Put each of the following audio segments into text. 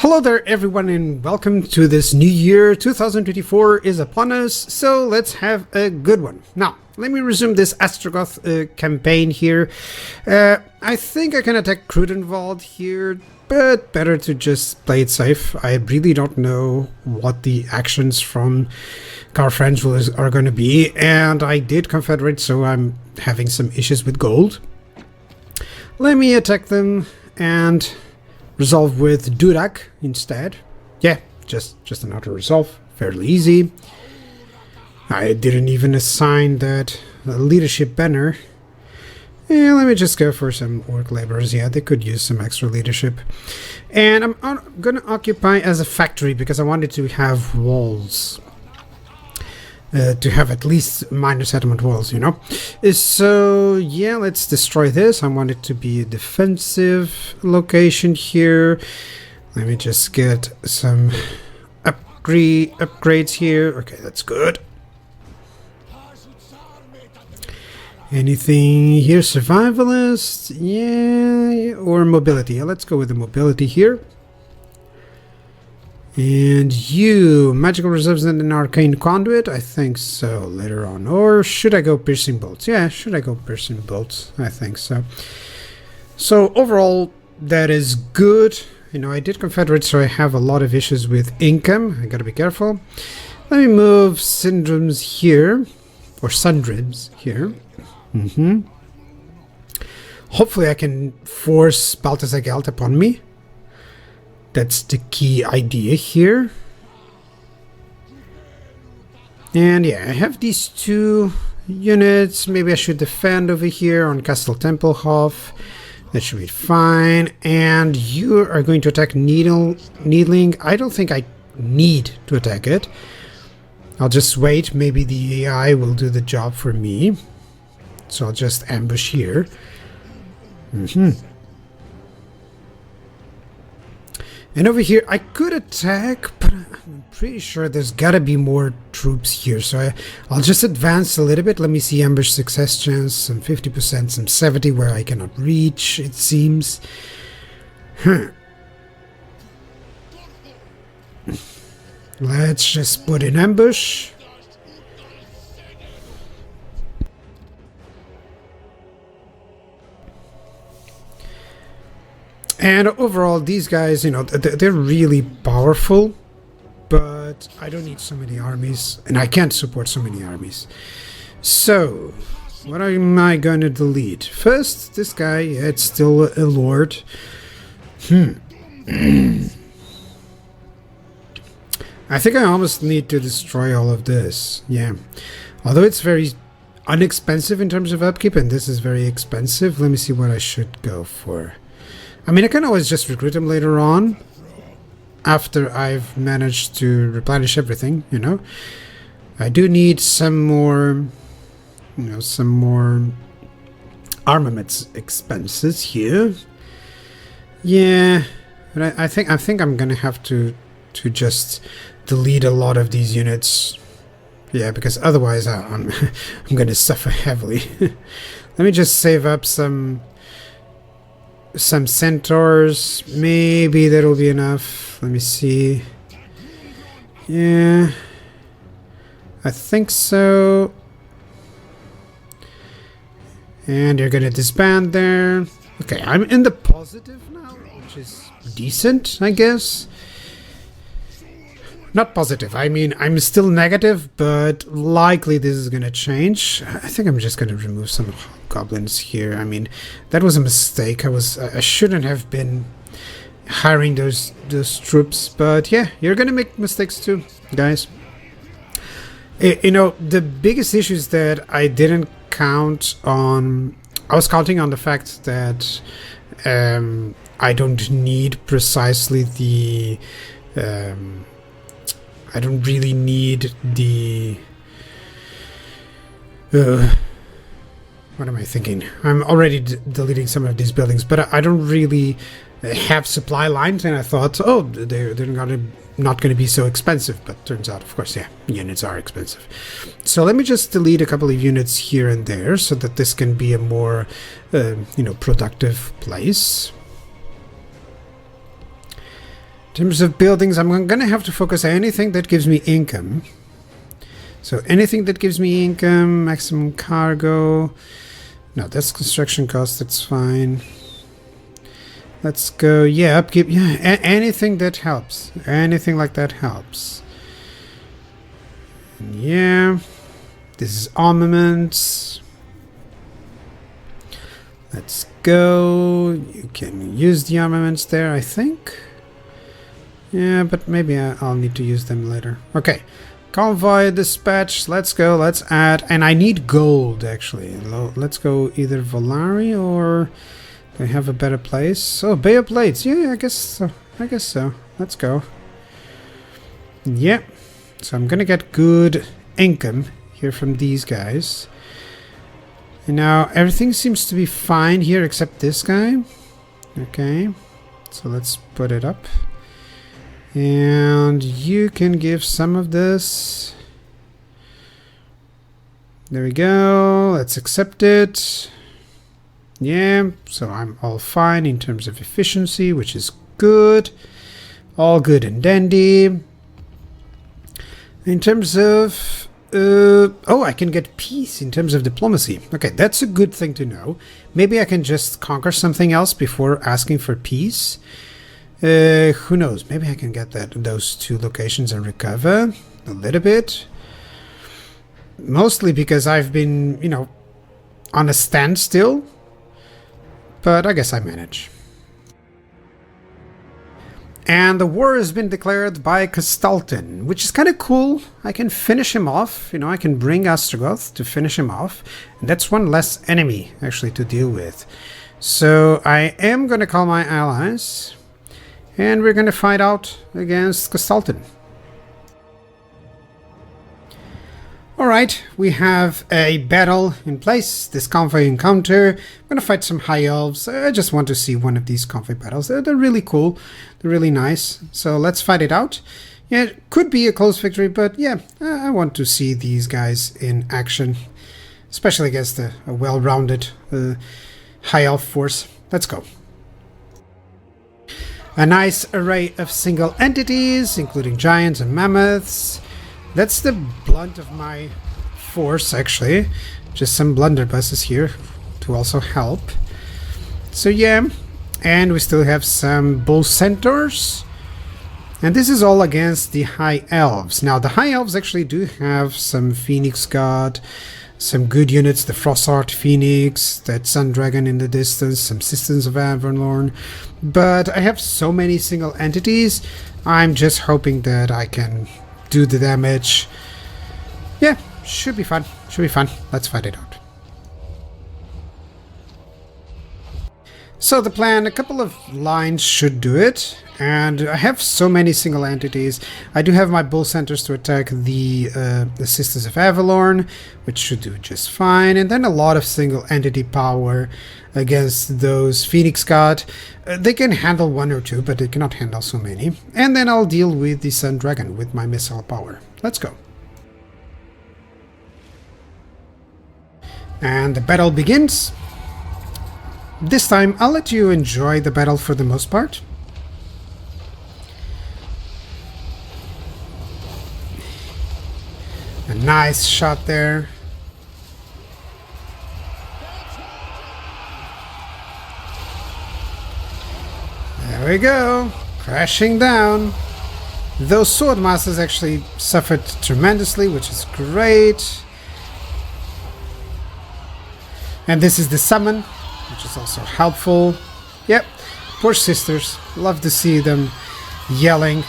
Hello there everyone and welcome to this new year. 2024 is upon us, so let's have a good one. Now, let me resume this Astragoth campaign here. I think I can attack Crudenwald here, but better to just play it safe. I really don't know what the actions from Carfrange are going to be, and I did confederate, so I'm having some issues with gold. Let me attack them and resolve with Durak instead. Yeah, just an auto resolve, fairly easy. I didn't even assign that leadership banner. Yeah, let me just go for some orc laborers. Yeah, they could use some extra leadership. And I'm gonna occupy as a factory because I wanted to have walls. To have at least minor settlement walls, you know. So yeah, let's destroy this. I want it to be a defensive location here. Let me just get some upgrades here. Okay, that's good. Anything here? Survivalist? Yeah, or mobility. Yeah, let's go with the mobility here. And you, magical reserves and an arcane conduit? I think so, later on. Or should I go piercing bolts? Yeah, should I go piercing bolts? I think so. So overall, that is good. You know, I did confederate, so I have a lot of issues with income. I gotta be careful. Let me move syndromes here, or sundrims here. Hopefully I can force Balthazar Gelt upon me. That's the key idea here. And yeah, I have these two units. Maybe I should defend over here on Castle Tempelhof. That should be fine. And you are going to attack Needling. I don't think I need to attack it. I'll just wait. Maybe the AI will do the job for me. So I'll just ambush here. And over here, I could attack, but I'm pretty sure there's gotta be more troops here. So I'll just advance a little bit. Let me see, ambush success chance, some 50%, some 70 where I cannot reach, it seems. Let's just put in ambush. And overall, these guys, you know, they're really powerful, but I don't need so many armies, and I can't support so many armies. So, what am I going to delete? First, this guy, yeah, it's still a lord. I think I almost need to destroy all of this, yeah. Although it's very inexpensive in terms of upkeep, and this is very expensive, let me see what I should go for. I mean, I can always just recruit him later on, after I've managed to replenish everything, you know. I do need some more, you know, some more armaments expenses here. Yeah, but I think I'm gonna have to just delete a lot of these units. Yeah, because otherwise I'm gonna suffer heavily. Let me just save up some centaurs. Maybe that'll be enough. Let me see. Yeah, I think so. And you're gonna disband there. Okay, I'm in the positive now, which is decent, I guess. Not positive, I mean, I'm still negative, but likely this is gonna change. I think I'm just gonna remove some goblins here. I mean, that was a mistake. I shouldn't have been hiring those troops, but yeah, you're gonna make mistakes too, guys. You know, the biggest issue is that I didn't count on... I was counting on the fact that I don't need precisely the... I don't really need the... what am I thinking? I'm already deleting some of these buildings, but I don't really have supply lines, and I thought, oh, they're not going to be so expensive, but turns out, of course, yeah, units are expensive. So let me just delete a couple of units here and there so that this can be a more, you know, productive place. In terms of buildings, I'm gonna have to focus on anything that gives me income. So anything that gives me income, maximum cargo. No, that's construction cost, that's fine. Let's go, yeah, upkeep, yeah, anything that helps. Anything like that helps. And yeah, this is armaments. Let's go. You can use the armaments there, I think. Yeah, but maybe I'll need to use them later. Okay, convoy dispatch, let's go, let's add. And I need gold, actually. Let's go either Volari or... do I have a better place? Oh, Bay of Blades. Yeah, I guess so. I guess so. Let's go. Yeah. So I'm gonna get good income here from these guys. And now everything seems to be fine here except this guy. Okay. So let's put it up. And you can give some of this. There we go. Let's accept it. Yeah, so I'm all fine in terms of efficiency, which is good. All good and dandy. In terms of... oh, I can get peace in terms of diplomacy. Okay, that's a good thing to know. Maybe I can just conquer something else before asking for peace. Who knows? Maybe I can get those two locations and recover a little bit. Mostly because I've been, you know, on a standstill. But I guess I manage. And the war has been declared by Castalton, which is kind of cool. I can finish him off. You know, I can bring Astragoth to finish him off. And that's one less enemy, actually, to deal with. So I am going to call my allies. And we're going to fight out against Castalton. Alright, we have a battle in place, this convoy encounter. I'm gonna fight some high elves. I just want to see one of these convoy battles. They're really cool, they're really nice. So let's fight it out. Yeah, it could be a close victory, but yeah, I want to see these guys in action. Especially against a well-rounded high elf force. Let's go. A nice array of single entities, including giants and mammoths. That's the blunt of my force, actually. Just some blunderbusses here to also help. So yeah, and we still have some bull centaurs. And this is all against the high elves. Now, the high elves actually do have some Phoenix God, some good units, the Frostheart Phoenix, that Sun Dragon in the distance, some Sisters of Avalorn. But I have so many single entities, I'm just hoping that I can do the damage. Yeah, should be fun. Should be fun. Let's fight it out. So the plan, a couple of lines should do it. And I have so many single entities. I do have my bull centers to attack the Sisters of Avalorn, which should do just fine. And then a lot of single entity power against those Phoenix God. They can handle one or two, but they cannot handle so many. And then I'll deal with the Sun Dragon with my missile power. Let's go. And the battle begins. This time I'll let you enjoy the battle for the most part. A nice shot there. There we go. Crashing down. Those sword masters actually suffered tremendously, which is great. And this is the summon, which is also helpful. Yep, poor sisters. Love to see them yelling.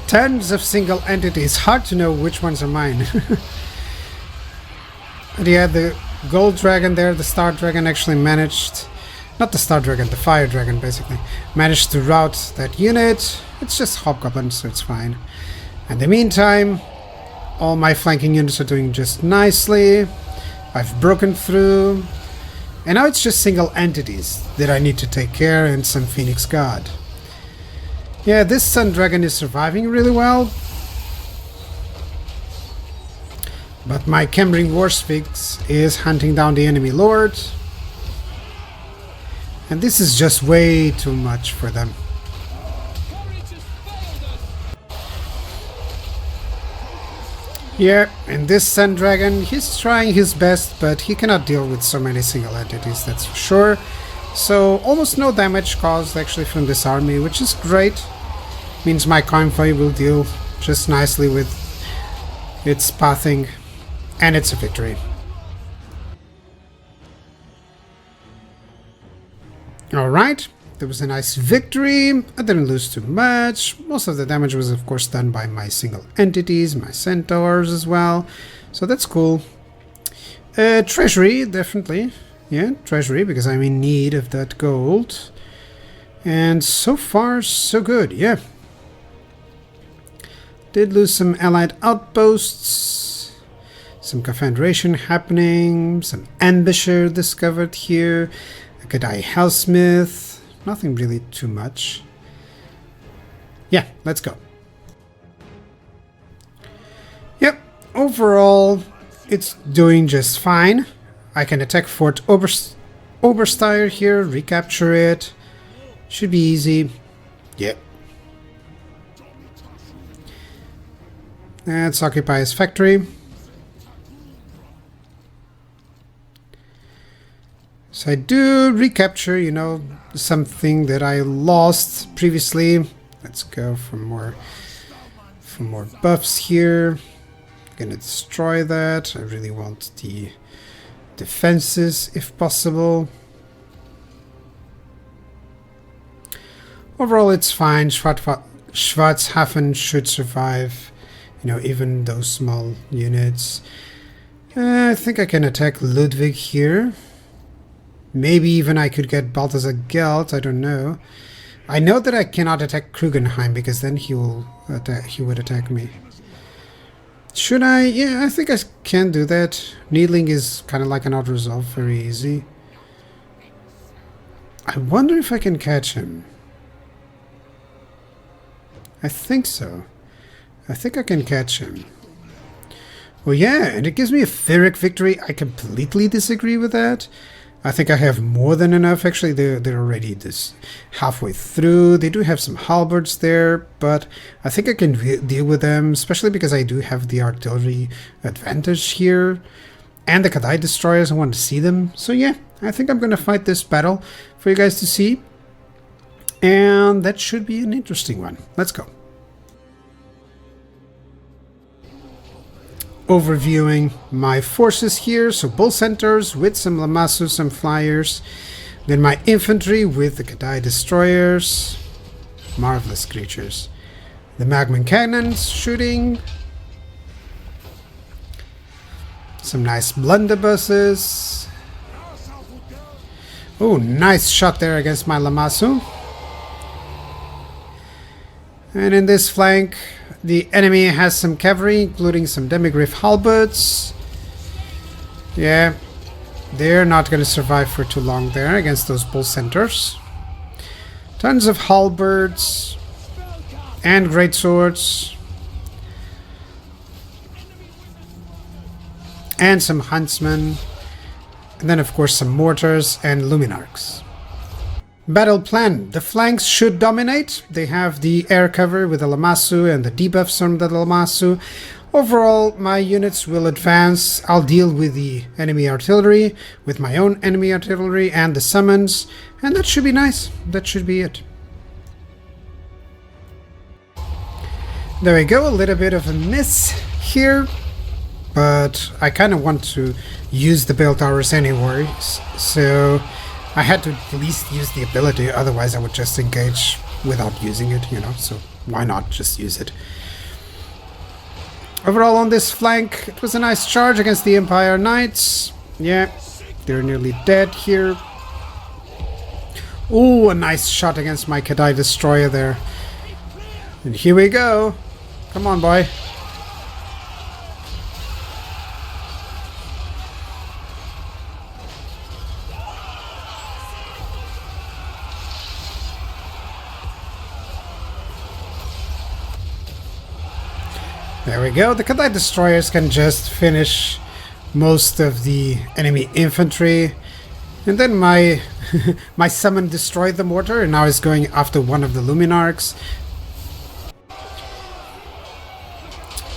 Tons of single entities. Hard to know which ones are mine. And yeah, the gold dragon there, the star dragon actually managed... Not the star dragon, the fire dragon basically. Managed to rout that unit. It's just hobgoblins, so it's fine. In the meantime, all my flanking units are doing just nicely. I've broken through. And now it's just single entities that I need to take care and some Phoenix God. Yeah, this Sun Dragon is surviving really well. But my Cambrian Warspix is hunting down the enemy lord. And this is just way too much for them. Yeah, and this Sand Dragon, he's trying his best, but he cannot deal with so many single entities, that's for sure. So almost no damage caused actually from this army, which is great. Means my convoy will deal just nicely with its pathing, and it's a victory. Alright, there was a nice victory. I didn't lose too much. Most of the damage was of course done by my single entities, my centaurs as well. So that's cool. Treasury, definitely. Yeah, treasury, because I'm in need of that gold. And so far, so good, yeah. Did lose some allied outposts. Some confederation happening. Some ambusher discovered here. A Gadai Hellsmith. Nothing really too much. Yeah, let's go. Yep, overall, it's doing just fine. I can attack Fort Obersteyr here, recapture it. Should be easy. Yep. Let's occupy his factory. So I do recapture, you know, something that I lost previously. Let's go for more buffs here. Gonna destroy that. I really want the defenses if possible. Overall it's fine. Schwarzhafen should survive, you know, even those small units. I think I can attack Ludwig here. Maybe even I could get Balthasar Gelt, I don't know. I know that I cannot attack Krugenheim because then he would attack me. Should I? Yeah, I think I can do that. Needling is kind of like an auto-resolve, very easy. I wonder if I can catch him. I think so. I think I can catch him. Well, yeah, and it gives me a Pyrrhic victory. I completely disagree with that. I think I have more than enough. Actually, they're already this halfway through. They do have some halberds there, but I think I can deal with them, especially because I do have the artillery advantage here. And the Kadai destroyers, I want to see them. So yeah, I think I'm going to fight this battle for you guys to see. And that should be an interesting one. Let's go. Overviewing my forces here, so bull centers with some Lamassu, some flyers, then my infantry with the Kadai destroyers, marvelous creatures, the magma cannons shooting, some nice blunderbusses. Oh, nice shot there against my Lamassu. And in this flank, the enemy has some cavalry, including some demigriff halberds. Yeah, they're not going to survive for too long there against those bull centers. Tons of halberds and great swords. And some huntsmen. And then of course some mortars and luminarchs. Battle plan. The flanks should dominate. They have the air cover with the Lamassu and the debuffs from the Lamassu. Overall, my units will advance. I'll deal with the enemy artillery, with my own enemy artillery and the summons. And that should be nice. That should be it. There we go. A little bit of a miss here. But I kind of want to use the bell towers anyway. So I had to at least use the ability, otherwise I would just engage without using it, you know, so why not just use it. Overall on this flank, it was a nice charge against the Empire Knights. Yeah, they're nearly dead here. Ooh, a nice shot against my Kadai Destroyer there. And here we go. Come on, boy. There we go. The Kadai destroyers can just finish most of the enemy infantry. And then my my summon destroyed the mortar and now is going after one of the Luminarchs.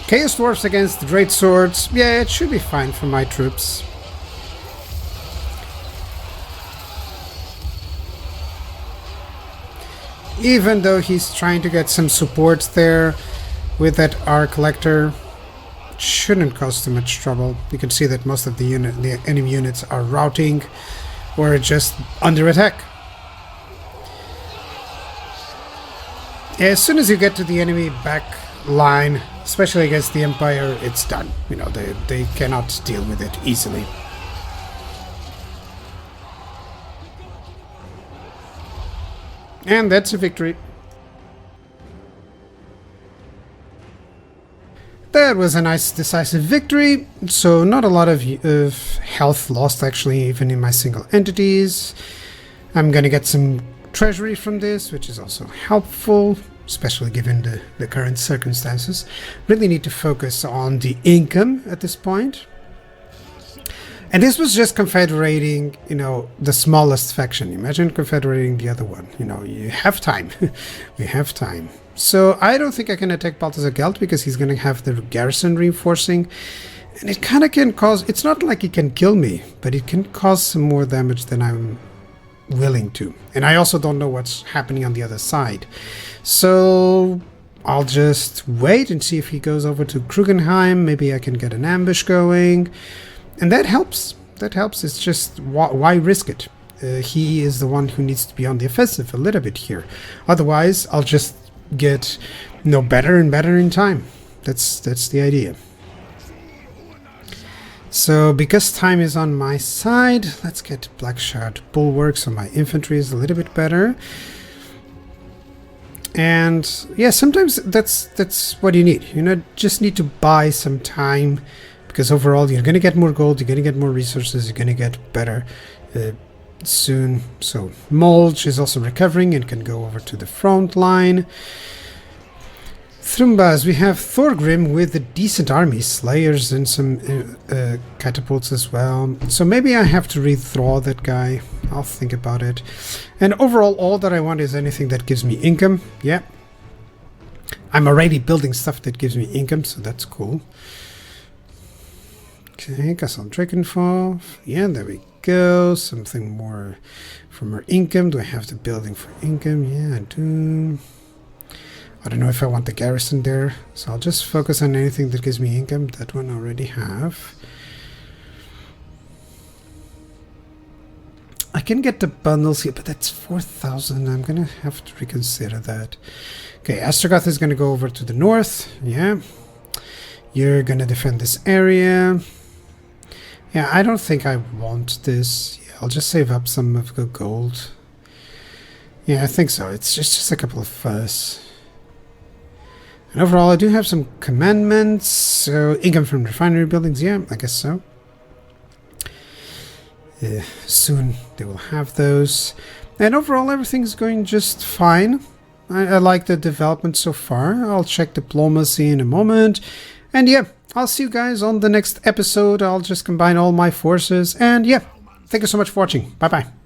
Chaos Dwarfs against the Great Swords. Yeah, it should be fine for my troops. Even though he's trying to get some support there with that Arc Collector, shouldn't cause too much trouble. You can see that most of the enemy units are routing or just under attack. As soon as you get to the enemy back line, especially against the Empire, it's done. You know, they cannot deal with it easily. And that's a victory. That was a nice decisive victory, so not a lot of health lost actually, even in my single entities. I'm gonna get some treasury from this, which is also helpful, especially given the current circumstances. Really need to focus on the income at this point. And this was just confederating, you know, the smallest faction. Imagine confederating the other one. You know, you have time. We have time. So I don't think I can attack Balthazar Gelt because he's going to have the garrison reinforcing. And it kind of can cause... It's not like it can kill me, but it can cause some more damage than I'm willing to. And I also don't know what's happening on the other side. So I'll just wait and see if he goes over to Krugenheim. Maybe I can get an ambush going. And that helps. That helps. It's just, why risk it? He is the one who needs to be on the offensive a little bit here. Otherwise, I'll just get, you know, better and better in time. That's the idea. So, because time is on my side, let's get Black Shard Bulwarks so my infantry is a little bit better. And yeah, sometimes that's what you need. You know, just need to buy some time. Because overall, you're going to get more gold, you're going to get more resources, you're going to get better soon. So, Mulch is also recovering and can go over to the front line. Thrumbas, we have Thorgrim with a decent army, Slayers and some catapults as well. So maybe I have to redraw that guy. I'll think about it. And overall, all that I want is anything that gives me income. Yeah. I'm already building stuff that gives me income, so that's cool. Okay, Castle Drakenfall. Yeah, there we go. Something more from our income. Do I have the building for income? Yeah, I do. I don't know if I want the garrison there. So I'll just focus on anything that gives me income. That one I already have. I can get the bundles here, but that's 4,000. I'm going to have to reconsider that. Okay, Astragoth is going to go over to the north. Yeah. You're going to defend this area. Yeah, I don't think I want this. Yeah, I'll just save up some of the gold. Yeah, I think so. It's just a couple of fuzz. And overall, I do have some commandments. So, income from refinery buildings. Yeah, I guess so. Soon they will have those. And overall, everything's going just fine. I like the development so far. I'll check diplomacy in a moment. And yeah, I'll see you guys on the next episode. I'll just combine all my forces. And yeah, thank you so much for watching. Bye-bye.